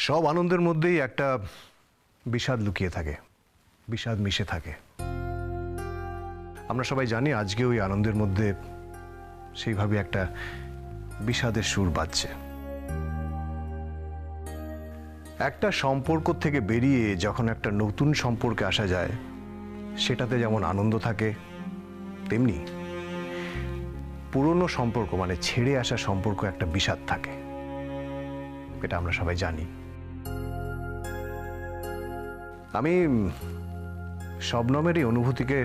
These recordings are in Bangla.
সব আনন্দের মধ্যেই একটা বিষাদ লুকিয়ে থাকে, বিষাদ মিশে থাকে। আমরা সবাই জানি আজকে ওই আনন্দের মধ্যে সেইভাবে একটা বিষাদের সুর বাজছে। একটা সম্পর্ক থেকে বেরিয়ে যখন একটা নতুন সম্পর্কে আসা যায়, সেটাতে যেমন আনন্দ থাকে, তেমনি পুরনো সম্পর্ক মানে ছেড়ে আসা সম্পর্ক একটা বিষাদ থাকে, এটা আমরা সবাই জানি। আমি শবনমের এই অনুভূতিকে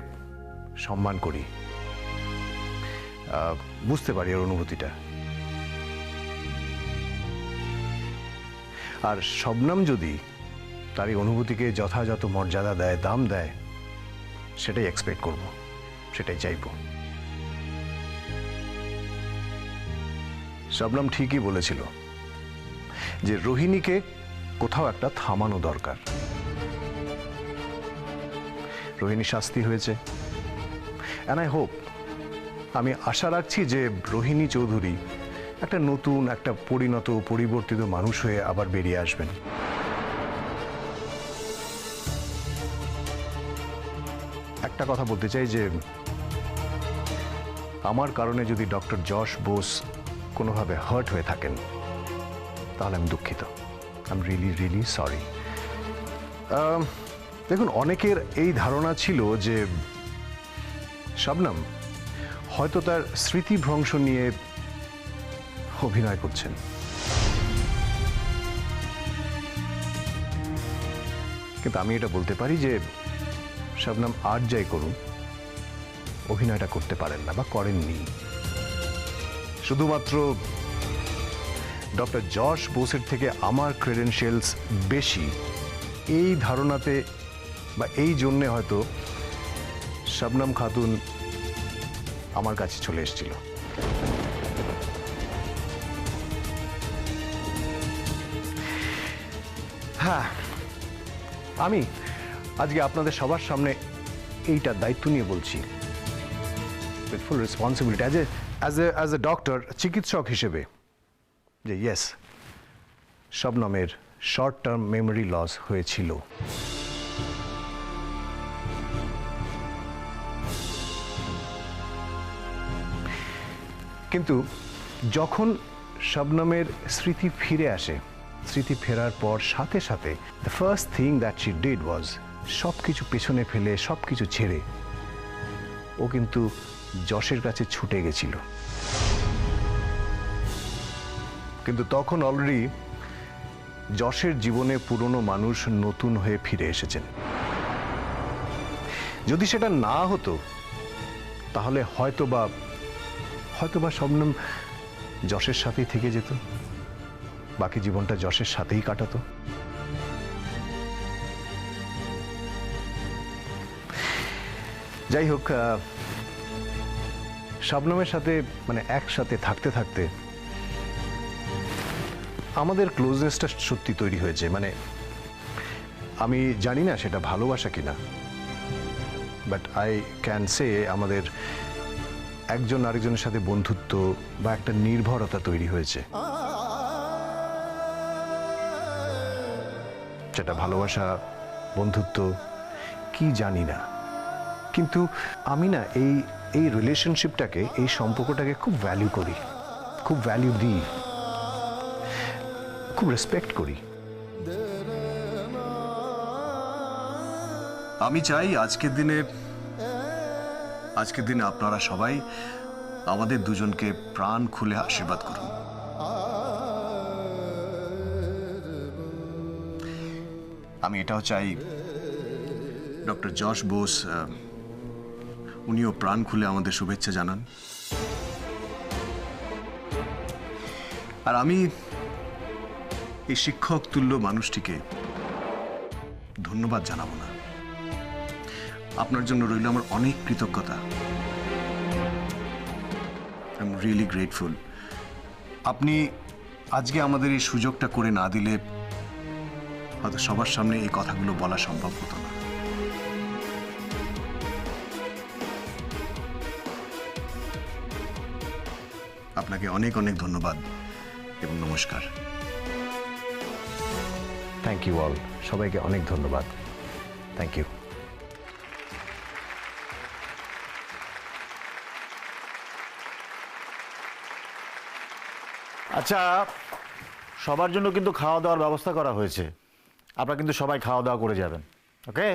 সম্মান করি, বুঝতে পারি ওর অনুভূতিটা। আর শবনম যদি তার এই অনুভূতিকে যথাযথ মর্যাদা দেয়, দাম দেয়, সেটাই এক্সপেক্ট করব, সেটাই চাইব। শবনম ঠিকই বলেছিল যে রোহিণীকে কোথাও একটা থামানো দরকার। রোহিণী শাস্তি হয়েছে, অ্যান্ড আই হোপ, আমি আশা রাখছি যে রোহিণী চৌধুরী একটা নতুন, একটা পরিণত, পরিবর্তিত মানুষ হয়ে আবার বেরিয়ে আসবেন। একটা কথা বলতে চাই যে আমার কারণে যদি ডক্টর যশ বোস কোনোভাবে হার্ট হয়ে থাকেন, তাহলে আমি দুঃখিত। I am really really sorry. দেখুন, অনেকের এই ধারণা ছিল যে শবনম হয়তো তার স্মৃতিভ্রংশ নিয়ে অভিনয় করছেন। কিন্তু আমি এটা বলতে পারি যে শবনম আর যাই করুন, অভিনয়টা করতে পারেন না বা করেননি। শুধুমাত্র ডক্টর যশ বোসের থেকে আমার ক্রেডেনশিয়ালস বেশি, এই ধারণাতে বা এই জন্যে হয়তো শবনম খাতুন আমার কাছে চলে এসেছিল। হ্যাঁ, আমি আজকে আপনাদের সবার সামনে এইটা দায়িত্ব নিয়ে বলছি, with full responsibility, as a doctor, চিকিৎসক হিসেবে, যে ইয়েস, শবনমের শর্ট টার্ম মেমোরি লস হয়েছিল। কিন্তু যখন শবনমের স্মৃতি ফিরে আসে, স্মৃতি ফেরার পর সাথে সাথে the first thing that she did was, সব কিছু পেছনে ফেলে, সব কিছু ছেড়ে ও কিন্তু যশের কাছে ছুটে গেছিল। কিন্তু তখন অলরেডি যশের জীবনে পুরনো মানুষ নতুন হয়ে ফিরে এসেছেন। যদি সেটা না হতো, তাহলে হয়তোবা শবনম যশের সাথেই থেকে যেত, বাকি জীবনটা যশের সাথেই কাটাতো। যাই হোক, শবনমের সাথে মানে একসাথে থাকতে থাকতে আমাদের ক্লোজনেসটা সত্যি তৈরি হয়েছে। মানে আমি জানি না সেটা ভালোবাসা কিনা, বাট আই ক্যান সে আমাদের একজন আরেকজনের সাথে বন্ধুত্ব বা একটা নির্ভরতা তৈরি হয়েছে। সেটা ভালোবাসা, বন্ধুত্ব কি জানি না, কিন্তু আমি না এই রিলেশনশিপটাকে, এই সম্পর্কটাকে খুব ভ্যালু করি, খুব ভ্যালু দিই, খুব রেসপেক্ট করি। আমি চাই আজকের দিনে আপনারা সবাই আমাদের দুজনকে প্রাণ খুলে আশীর্বাদ করুন। আমি এটাও চাই ডক্টর যশ বোস, উনিও প্রাণ খুলে আমাদের শুভেচ্ছা জানান। আর আমি এই শিক্ষক তুল্য মানুষটিকে ধন্যবাদ জানাবো না। আপনার জন্য রইল আমার অনেক কৃতজ্ঞতা। I am really grateful. আপনি আজকে আমাদের এই সুযোগটা করে না দিলে হয়তো সবার সামনে এই কথাগুলো বলা সম্ভব হতো না। আপনাকে অনেক অনেক ধন্যবাদ এবং নমস্কার। থ্যাংক ইউ অল, সবাইকে অনেক ধন্যবাদ। Thank you. আচ্ছা, সবার জন্য কিন্তু খাওয়া দাওয়ার ব্যবস্থা করা হয়েছে। আপনারা কিন্তু সবাই খাওয়া দাওয়া করে যাবেন, ওকে?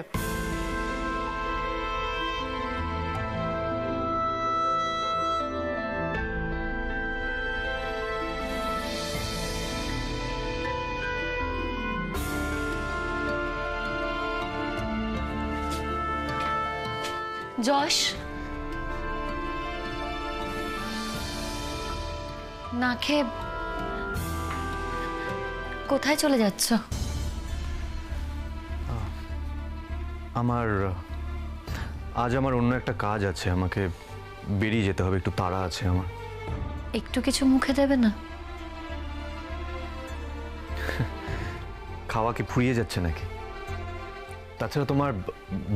যশ, না খেয়ে কোথায় চলে যাচ্ছ? আজ আমার অন্য একটা কাজ আছে, আমাকে বেরিয়ে যেতে হবে, একটু তাড়া আছে আমার। একটু কিছু মুখে দেবে না? খাওয়া কি ফুরিয়ে যাচ্ছে নাকি? তাছাড়া তোমার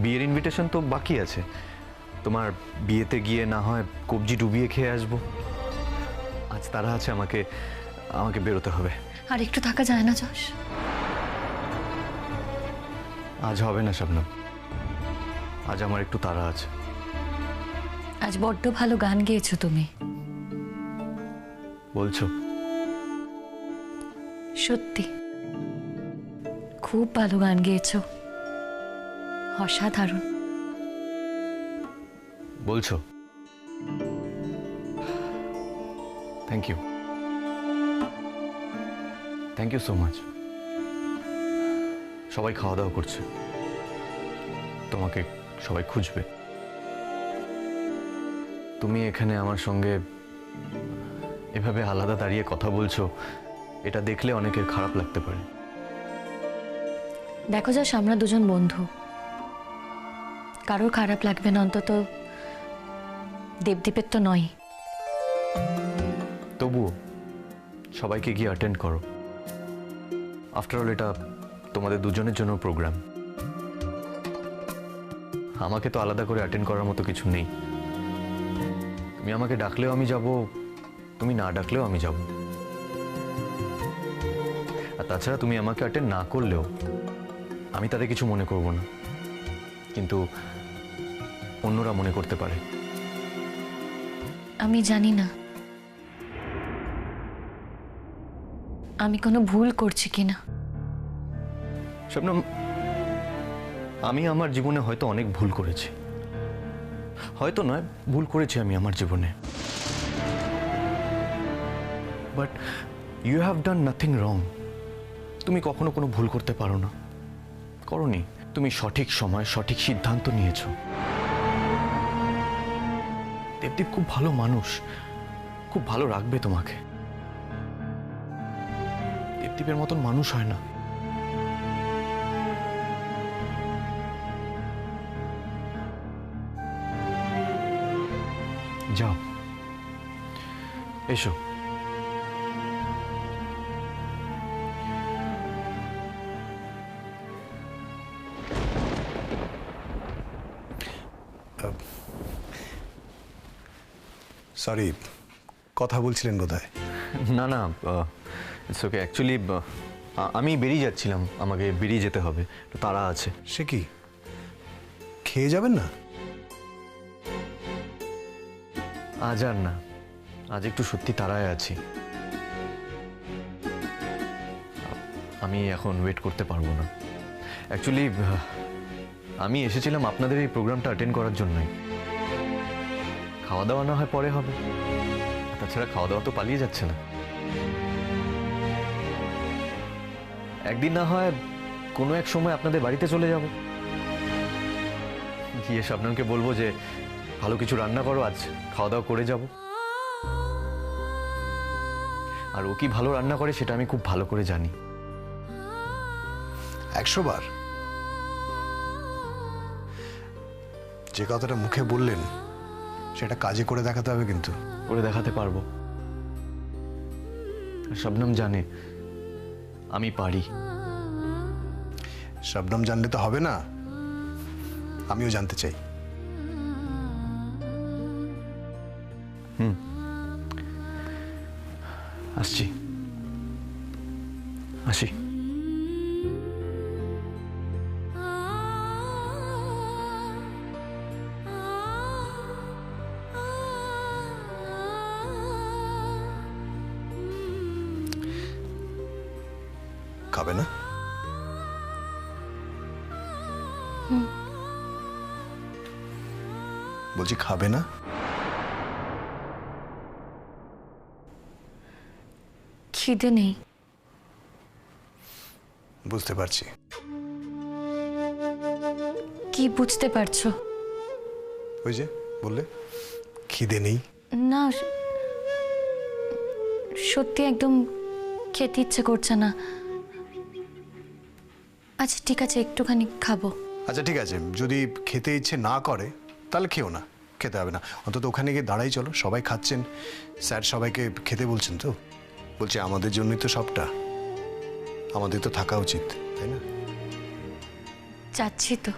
বিয়ের ইনভিটেশন তো বাকি আছে। তোমার বিয়েতে গিয়ে না হয় কবজি ডুবিয়ে খেয়ে আসবো। আজ তারা আছে, আমাকে আমাকে বেরোতে হবে। আর একটু থাকা যায় না যশ? আজ হবে না শবনম, আজ আমার একটু তাড়া আছে। আজ বড্ড ভালো গান গেয়েছো তুমি। বলছো? সত্যি খুব ভালো গান গেয়েছো, অসাধারণ। বলছো? Thank you, thank you so much. সবাই খাওয়া দাওয়া করছে, তোমাকে সবাই খুঁজবে। তুমি এখানে আমার সঙ্গে এভাবে আলাদা দাঁড়িয়ে কথা বলছো, এটা দেখলে অনেকের খারাপ লাগতে পারে। দেখো যশ, আমরা দুজন বন্ধু, কারোর খারাপ লাগবে না, অন্তত দেবদীপের তো নয়। তবুও সবাইকে গিয়ে অ্যাটেন্ড করো। আফটার অল এটা তোমাদের দুজনের জন্য প্রোগ্রাম। আমাকে তো আলাদা করে অ্যাটেন্ড করার মতো কিছু নেই। তুমি আমাকে ডাকলেও আমি যাব, তুমি না ডাকলেও আমি যাব। আর তাছাড়া তুমি আমাকে অ্যাটেন্ড না করলেও আমি তাতে কিছু মনে করব না, কিন্তু অন্যরা মনে করতে পারে। আমি জানি না আমি কোনো ভুল করছি কিনা। শবনম, আমি আমার জীবনে হয়তো অনেক ভুল করেছি, হয়তো নয়, ভুল করেছি আমি আমার জীবনে। But you have done nothing wrong. তুমি কখনো কোনো ভুল করতে পারো না, করনি। তুমি সঠিক সময় সঠিক সিদ্ধান্ত নিয়েছো। দেবদীপ খুব ভালো মানুষ, খুব ভালো রাখবে তোমাকে। দেবদীপের মতন মানুষ হয় না। যাও, এসো। সরি, কথা বলছিলেন বোধহয়। না না, ইটস ওকে। অ্যাকচুয়ালি আমি বেরিয়ে যাচ্ছিলাম, আমাকে বেরিয়ে যেতে হবে, একটু তাড়া আছে। সে কি, খেয়ে যাবেন না? আজ আর না, আজ একটু সত্যি তাড়ায় আছি। আমি এখন ওয়েট করতে পারবো না। অ্যাকচুয়ালি আমি এসেছিলাম আপনাদের এই প্রোগ্রামটা অ্যাটেন্ড করার জন্যই। খাওয়া দাওয়া না হয় পরে হবে, তাছাড়া খাওয়া দাওয়া তো পালিয়ে যাচ্ছে না। একদিন না হয় কোনো এক সময় আপনাদের বাড়িতে চলে যাব, গিয়ে শবনমকে বলবো যে ভালো কিছু রান্না করো, আজ খাওয়া দাওয়া করে যাব। আর ও কি ভালো রান্না করে সেটা আমি খুব ভালো করে জানি। 100 বার যে কথাটা মুখে বললেন সেটা কাজে করে দেখাতে হবে, কিন্তু করে দেখাতে পারবো। শবনম জানে আমি পারি। শবনম জানলে তো হবে না, আমিও জানতে চাই। আসছি, আসি। খাবে না? বলছি খাবে না? খিদে নেই। বুঝতে পারছি। কি বুঝতে পারছো? ওই যে বললে খিদে নেই। না, সত্যি একদম খেতে ইচ্ছে করছে না। আচ্ছা ঠিক আছে, একটুখানি খাবো। আচ্ছা ঠিক আছে, যদি খেতে ইচ্ছে না করে তাহলে খেও না, খেতে হবে না। অন্তত ওখানে গিয়ে দাঁড়াই চলো, সবাই খাচ্ছেন, স্যার সবাইকে খেতে বলছেন তো। বলছে আমাদের জন্যই তো সবটা, আমাদের তো থাকা উচিত, তাই না? যাচ্ছি তো,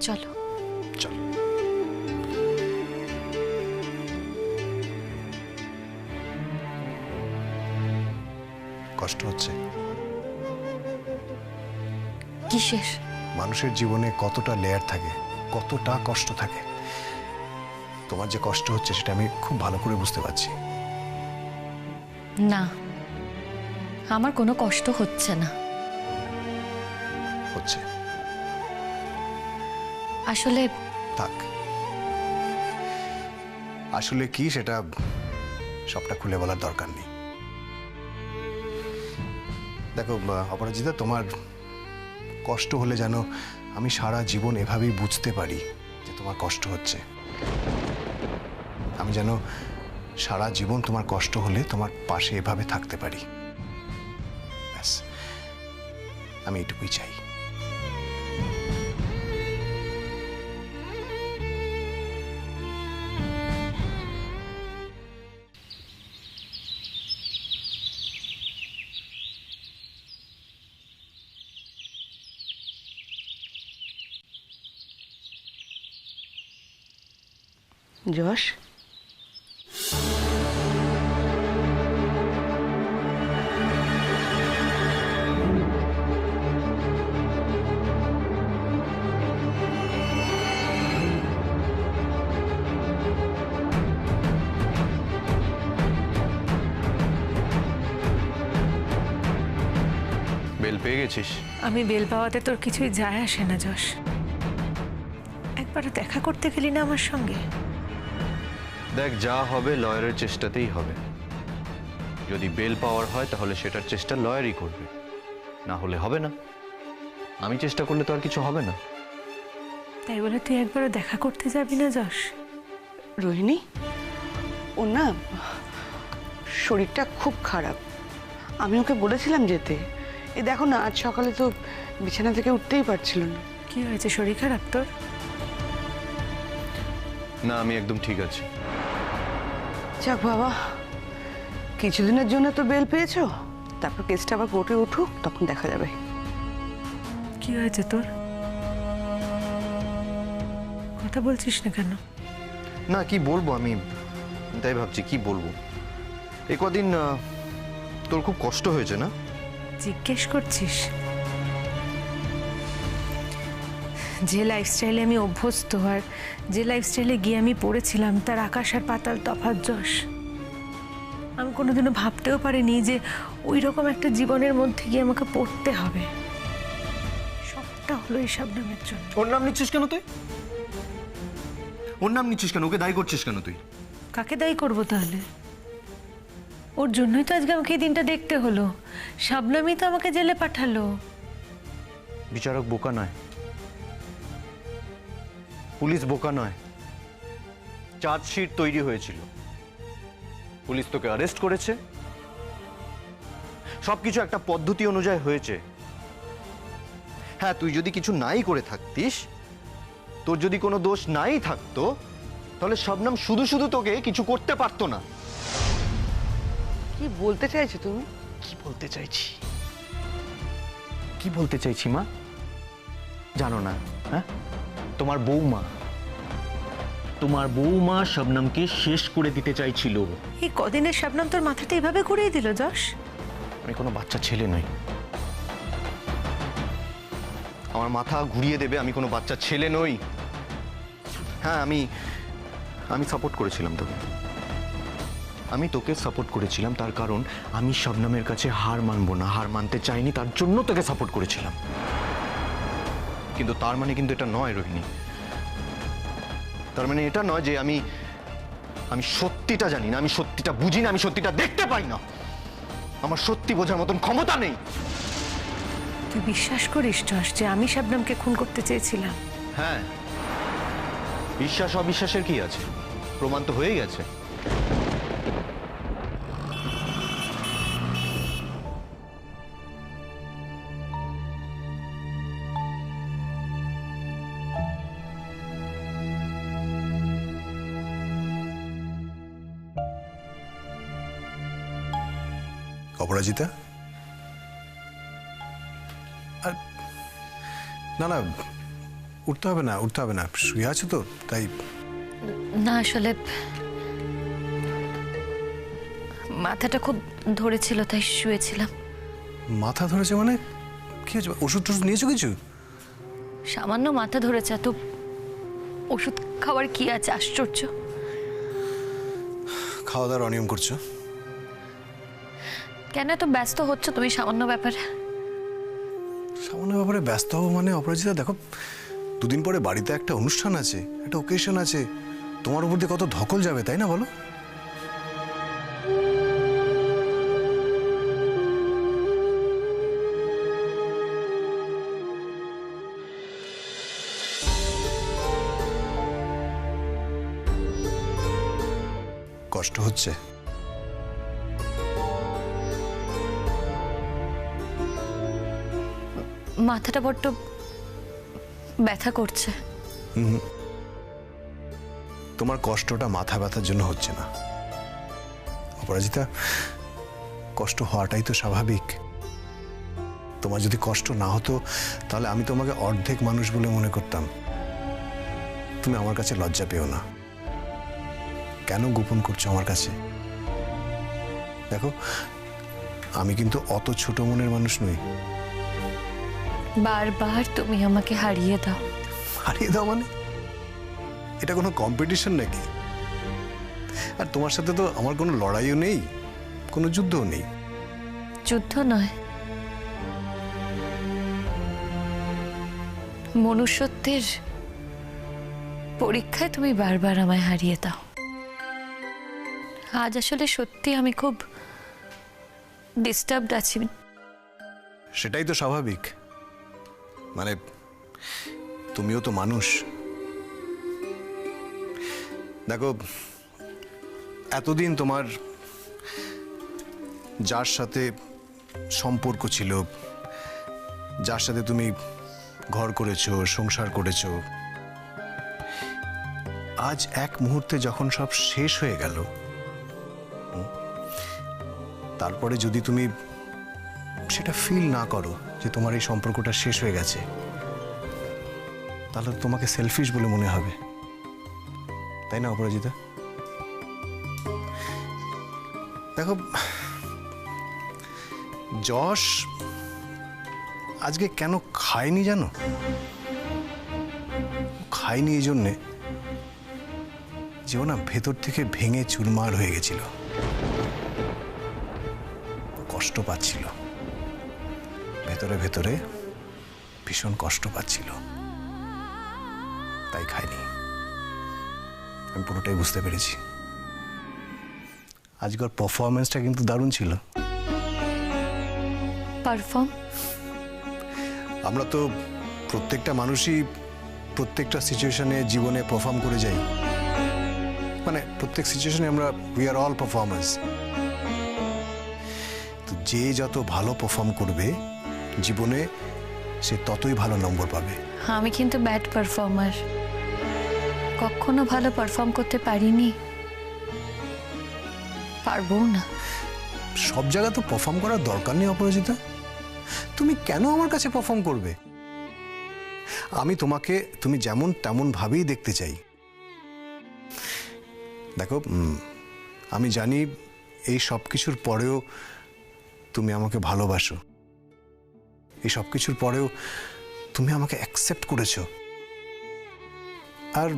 চলো। চলো। কষ্ট হচ্ছে? কিসের? মানুষের জীবনে কতটা লেয়ার থাকে, কতটা কষ্ট থাকে। তোমার যে কষ্ট হচ্ছে সেটা আমি খুব ভালো করে বুঝতে পারছি। না, আমার কোনো কষ্ট হচ্ছে না। হচ্ছে। আসলে থাক, আসলে কি সেটা সবটা খুলে বলার দরকার নেই। দেখো অপরাজিতা, তোমার কষ্ট হলে যেন আমি সারা জীবন এভাবেই বুঝতে পারি যে তোমার কষ্ট হচ্ছে। আমি যেন সারা জীবন তোমার কষ্ট হলে তোমার পাশে এভাবে থাকতে পারি। ব্যাস, আমি এটুকুই চাই। যশ, বেল পেয়ে গেছিস? আমি বেল পাওয়াতে তোর কিছুই যায় আসে না যশ। একবার দেখা করতে গেলি না আমার সঙ্গে? দেখ, যা হবে লয়ারের চেষ্টাতেই হবে। যদি বেল পাওয়ার হয় তাহলে সেটার চেষ্টা লয়ারই করবে, না হলে হবে না। আমি চেষ্টা করলে তো আর কিছু হবে না। তাই বলে তুই একবারও দেখা করতে যাবি না যশ? রোহিণী, ওর না শরীরটা খুব খারাপ। আমি ওকে বলেছিলাম যেতে। এ দেখো না, আজ সকালে তো বিছানা থেকে উঠতেই পারছিল না। কি হয়েছে, শরীর খারাপ তোর? না, আমি একদম ঠিক আছি। যাক বাবা, কিছুদিনের জন্য তো বেল পেয়েছো, তারপর কেসটা আবার কোর্টে উঠুক, তখন দেখা যাবে। কি হয়েছে তোর? কথা বলছিস না কেন? না, কি বলবো, আমি তাই ভাবছি কি বলবো। এ কদিন তোর খুব কষ্ট হয়েছে না? জিজ্ঞেস করছিস? যে লাইফস্টাইলে আমি অভ্যস্ত আর যে লাইফস্টাইলে গিয়ে আমি পড়েছিলাম, তার আকাশ আর পাতাল তফাৎ যশ। আমি কোনোদিনও ভাবতেও পারিনি যে ওই রকম একটা জীবনের মধ্যে গিয়ে আমাকে পড়তে হবে। সবটা হলো এই শাবনামের জন্য। ওর নাম নিচ্ছিস কেন তুই? ওর নাম নিচ্ছিস কেন? ওকে দায়ী করছিস কেন তুই? কাকে দায়ী করবো তাহলে? ওর জন্যই তো আজকে আমাকে এই দিনটা দেখতে হলো। শাবনামই তো আমাকে জেলে পাঠালো। বিচারক বোকা নয়, পুলিশ বোকা নয়। চার্জশিট তৈরি হয়েছিল, পুলিশ তোকে অ্যারেস্ট করেছে, সবকিছু একটা পদ্ধতি অনুযায়ী হয়েছে। হ্যাঁ, তুই যদি কিছু নাই করে থাকতিস, তোর যদি কোনো দোষ নাই থাকতো, তাহলে শবনম শুধু শুধু তোকে কিছু করতে পারতো না। কি বলতে চাইছো তুমি? কি বলতে চাইছি? কি বলতে চাইছি মা জানো না? হ্যাঁ, তোমার বৌমা শবনমকে শেষ করে দিতে চাইছিল। এই কদিনের শাবনাম তোর মাথাটা এভাবে ঘুরিয়ে দিল যশ? আমি কোনো বাচ্চা ছেলে নই, আমার মাথা ঘুরিয়ে দেবে। আমি কোনো বাচ্চা ছেলে নই। হ্যাঁ, আমি সাপোর্ট করেছিলাম তোকে, আমি তোকে সাপোর্ট করেছিলাম তার কারণ আমি শবনমের কাছে হার মানবো না, হার মানতে চাইনি, তার জন্য তোকে সাপোর্ট করেছিলাম। কিন্তু তার মানে কিন্তু এটা নয় রোহিণী, তার মানে এটা নয় যে আমি সত্যিটা জানি না, আমি সত্যিটা বুঝি না, আমি সত্যিটা দেখতে পাই না, আমার সত্যি বোঝার মতন ক্ষমতা নেই। তুই বিশ্বাস করিস যশ যে আমি শবনমকে খুন করতে চেয়েছিলাম? হ্যাঁ, বিশ্বাস অবিশ্বাসের কি আছে, প্রমাণ তো হয়ে গেছে। অপরাজিতা, আর না না, উঠতে হবে না, উঠতে হবে না, শুয়ে আছো তো তাই। না আসলে মাথাটা খুব ধরেছিল তাই শুয়েছিলাম। মাথা ধরেছে মানে কি হয়েছে? ওষুধ টষুধ নিয়েছো কিছু? সামান্য মাথা ধরেছে, তো ওষুধ খাওয়ার কি আছে? আশ্চর্য। খাওয়া দাওয়ার অনিয়ম করছো? কেন এত ব্যস্ত হচ্ছ তুমি সামান্য ব্যাপারে? সামান্য ব্যাপারে ব্যস্ত হবো মানে অপরাজিতা, দেখো দুদিন পরে বাড়িতে একটা অনুষ্ঠান আছে, একটা ওকেশন আছে, তোমার উপর দিয়ে কত ধকল যাবে, তাই না বলো? কষ্ট হচ্ছে? মাথাটা বড্ড ব্যথা করছে। তোমার কষ্টটা মাথা ব্যথার জন্য হচ্ছে না অপরাজিতা, কষ্ট হওয়াটাই তো স্বাভাবিক। তোমার যদি কষ্ট না হতো তাহলে আমি তোমাকে অর্ধেক মানুষ বলে মনে করতাম। তুমি আমার কাছে লজ্জা পেও না। কেন গোপন করছো আমার কাছে? দেখো, আমি কিন্তু অত ছোট মনের মানুষ নই। বারবার তুমি আমাকে হারিয়ে দাও। হারিয়ে দাও মানে? এটা কোনো কম্পিটিশন নাকি? আর তোমার সাথে তো আমার কোনো লড়াইও নেই, কোনো যুদ্ধও নেই। যুদ্ধ নয়, মনুষ্যত্বের পরীক্ষায় তুমি বারবার আমায় হারিয়ে দাও। আজ আসলে সত্যি আমি খুব ডিস্টার্বড আছি। সেটাই তো স্বাভাবিক, মানে তুমিও তো মানুষ। দেখো, এতদিন তোমার যার সাথে সম্পর্ক ছিল, যার সাথে তুমি ঘর করেছো, সংসার করেছো, আজ এক মুহূর্তে যখন সব শেষ হয়ে গেল, তারপরে যদি তুমি সেটা ফিল না করো যে তোমার এই সম্পর্কটা শেষ হয়ে গেছে, তাহলে তোমাকে সেলফিশ বলে মনে হবে, তাই না অপরাজিতা? দেখো, যশ আজকে কেন খায়নি জানো? খায়নি এই জন্যে যে ও না ভেতর থেকে ভেঙে চুরমার হয়ে গেছিল, কষ্ট পাচ্ছিল, ভেতরে ভেতরে ভীষণ কষ্ট পাচ্ছিল, তাই খায়নি। আমি পুরোটাই বুঝতে পেরেছি। আজকের পারফরমেন্সটা কিন্তু দারুণ ছিল। পারফর্ম? আমরা তো প্রত্যেকটা মানুষই প্রত্যেকটা সিচুয়েশনে জীবনে পারফর্ম করে যাই, মানে প্রত্যেক সিচুয়েশনে আমরা উই আর অল পারফর্মার্স। তো যে যত ভালো পারফর্ম করবে জীবনে, সে ততই ভালো নম্বর পাবে। আমি কিন্তু ব্যাড পারফর্মার, কখনো ভালো পারফর্ম করতে পারিনি, পারবো না। সব জায়গা তো পারফর্ম করার দরকার নেই অপরাজিতা। তুমি কেন আমার কাছে পারফর্ম করবে? আমি তোমাকে তুমি যেমন তেমন ভাবেই দেখতে চাই। দেখো, আমি জানি এই সব কিছুর পরেও তুমি আমাকে ভালোবাসো, এই সব কিছুর পরেও তুমি আমাকে অ্যাকসেপ্ট করেছো। আর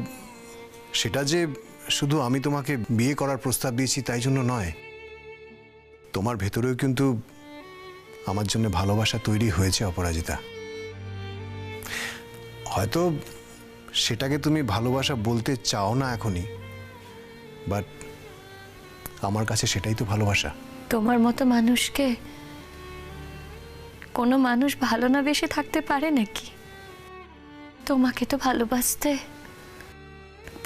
সেটা যে শুধু আমি তোমাকে বিয়ে করার প্রস্তাব দিয়েছি তাই জন্য নয়, তোমার ভেতরেও কিন্তু আমার জন্য ভালোবাসা তৈরি হয়েছে অপরাজিতা। হয়তো সেটাকে তুমি ভালোবাসা বলতে চাও না এখনই, বাট আমার কাছে সেটাই তো ভালোবাসা। তোমার মতো মানুষকে কোনো মানুষ ভালো না বেশে থাকতে পারে নাকি? তোমাকে তো ভালোবাসতে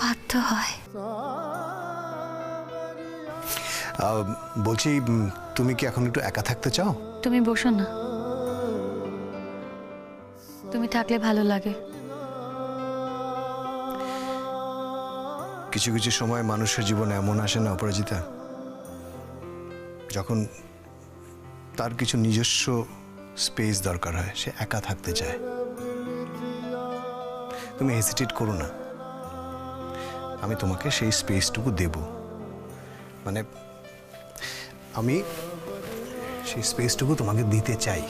বাধ্য হয়। বলছি, তুমি কি এখন একটু একা থাকতে চাও? তুমি বসো না, তুমি থাকলে ভালো লাগে। কিছু কিছু সময় মানুষের জীবনে এমন আসে না অপরাজিতা, যখন তার কিছু নিজস্ব স্পেস দরকার হয়, সে একা থাকতে চায়। তুমি হেজিটেট করো না, আমি তোমাকে সেই স্পেসটুকু দেব। মানে আমি সেই স্পেসটুকু তোমাকে দিতে চাই।